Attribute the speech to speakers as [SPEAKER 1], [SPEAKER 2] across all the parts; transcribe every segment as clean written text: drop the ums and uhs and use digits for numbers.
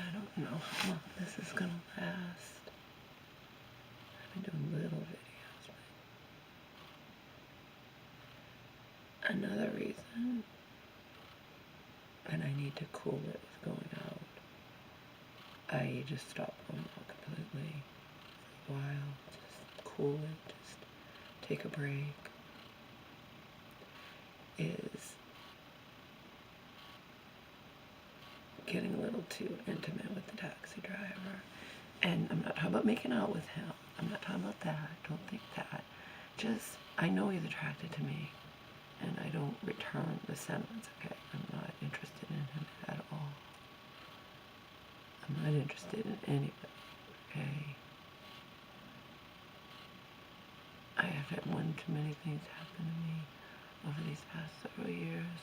[SPEAKER 1] I don't know how long this is gonna last. I've been doing little videos, but another reason, and I need to cool it with going out. I just stopped going out completely for a while. Just cool it, just take a break. Is getting a little too intimate with the taxi driver. And I'm not talking about making out with him. I'm not talking about that. Don't think that. Just, I know he's attracted to me, and I don't return the sentiments, okay? I'm not interested in him at all. I'm not interested in anybody, okay? I have had one too many things happen to me over these past several years.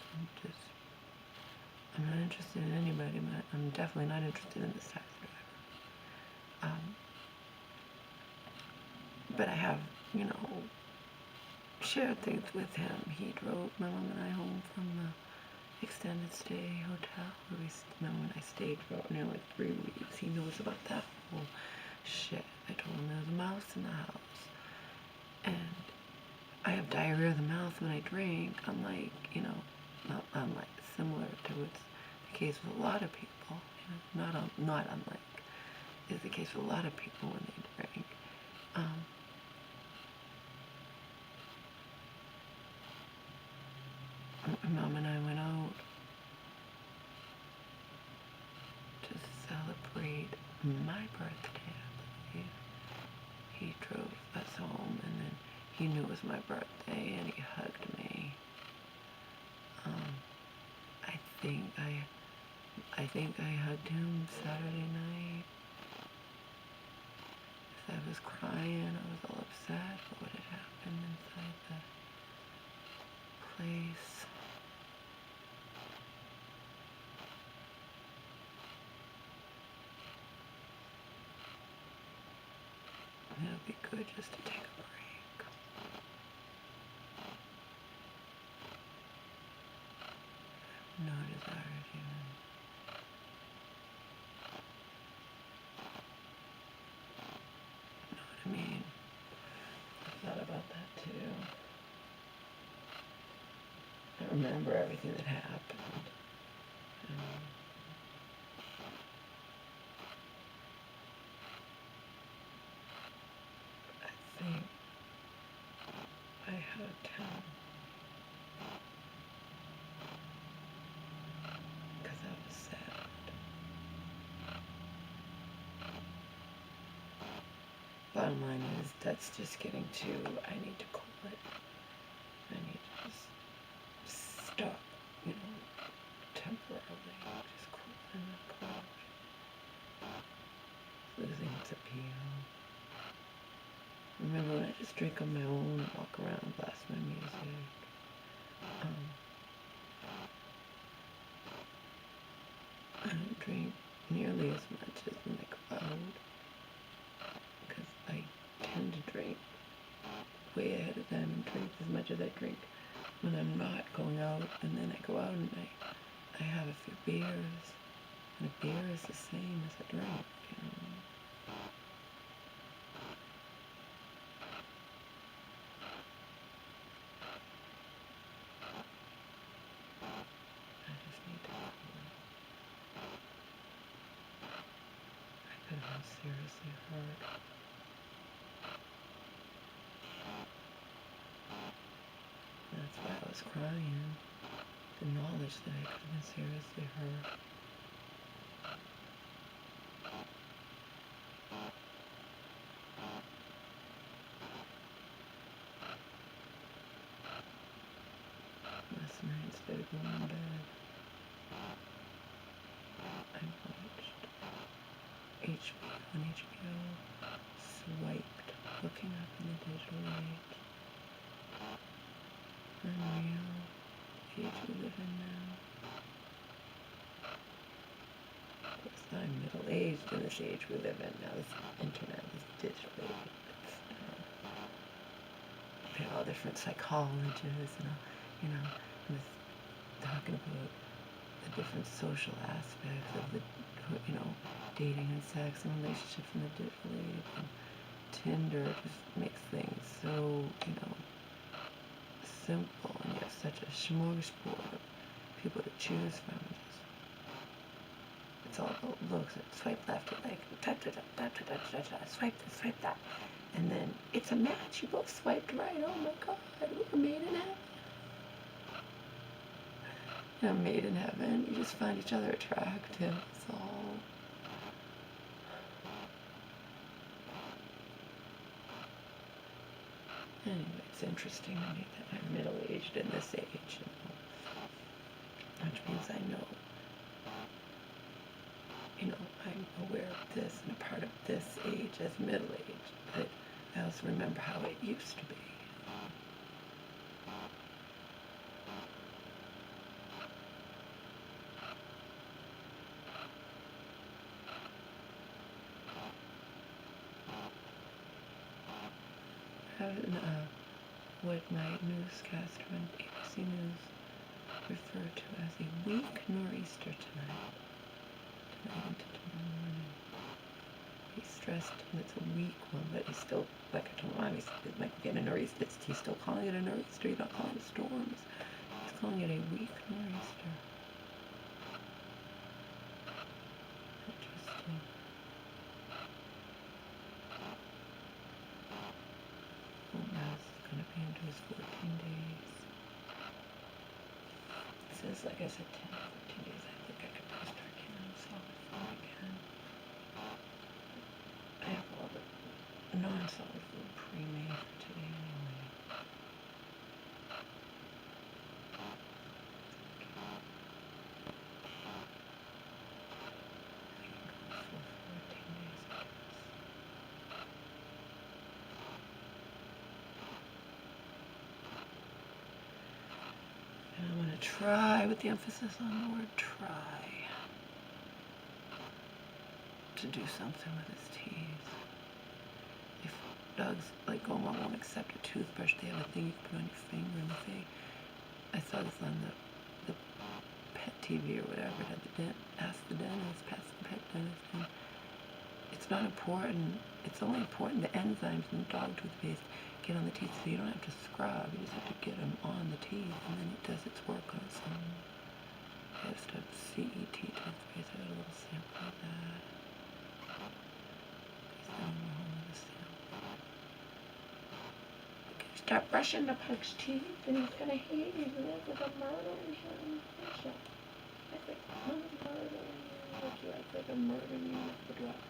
[SPEAKER 1] I'm not interested in anybody, but I'm definitely not interested in this taxi driver. But I have, shared things with him. He drove my mom and I home from the extended stay hotel where remember when I stayed for nearly 3 weeks. He knows about that whole shit. I told him there's a mouse in the house. And I have diarrhea of the mouth when I drink, unlike, not unlike, similar to what's the case with a lot of people, not unlike, is the case with a lot of people when they drink. Mom and I went out to celebrate my birthday, I believe. He drove us home, and then he knew it was my birthday, and he hugged me. I think I hugged him Saturday night. I was crying. I was all upset for what had happened inside the place. And it would be good just to take a break. No desire to even. You know what I mean? I thought about that too. I remember everything that happened. I think I hugged him because I was sad. Bottom line is, that's just getting too, I need to cool it. I need to just stop, temporarily, just cool it in the couch. Losing its appeal. Remember when I just drink on my own and walk around and blast my music? I don't drink nearly as much as when I go out, because I tend to drink way ahead of time and drink as much as I drink when I'm not going out, and then I go out and I have a few beers, and a beer is the same as a drink, I just need to cool it. I could have been seriously hurt. That's why I was crying. The knowledge that I could have been seriously hurt. Last night, instead of going to bed, I watched HBO, swiped, looking up in the digital age. Unreal, the age we live in now. Of course, I'm middle-aged in this age we live in now. This internet, this digital age. All different psychologists and was talking about the different social aspects of the, dating and sex and relationships in the digital age. And Tinder just makes things so, simple, and yet such a smorgasbord of people to choose from. It's all about looks. Swipe left, you like, tap, tap, tap, tap, tap, tap, tap, tap, swipe this, swipe that. And then it's a match. You both swiped right. Oh my God, we're made in heaven. You're made in heaven. You just find each other attractive. That's all. Anyway, it's interesting to me that I'm middle-aged in this age, which means I'm aware of this and a part of this age as middle-aged, but I also remember how it used to be. What my newscaster on ABC News referred to as a weak nor'easter tonight into tomorrow morning. He stressed that it's a weak one, but he's still, like I told him, it might be a nor'easter. He's still calling it a nor'easter. He's not calling it storms. He's calling it a weak nor'easter. Interesting. Now it's going to be into his 14 days. It says, like I said, 10 to 14 days. I think I could probably start getting on solid food again. I have all the non-solid food pre-made for today anyway. And I'm going to try, with the emphasis on the word try, to do something with his teeth. If dogs, like Goma, won't accept a toothbrush, they have a thing you can put on your finger, and if I saw this on the pet TV or whatever, ask the dentist, past the pet dentist, and it's not important, it's only important the enzymes in the dog toothpaste get on the teeth, so you don't have to scrub, you just have to get them on the teeth, and then it does its work on its own. I just have CET toothpaste, I got a little sample of that. Start brushing the pug's teeth, and he's gonna hate you. That's like a murder in him. That's like murder in you. Like a murder in you with the drugs.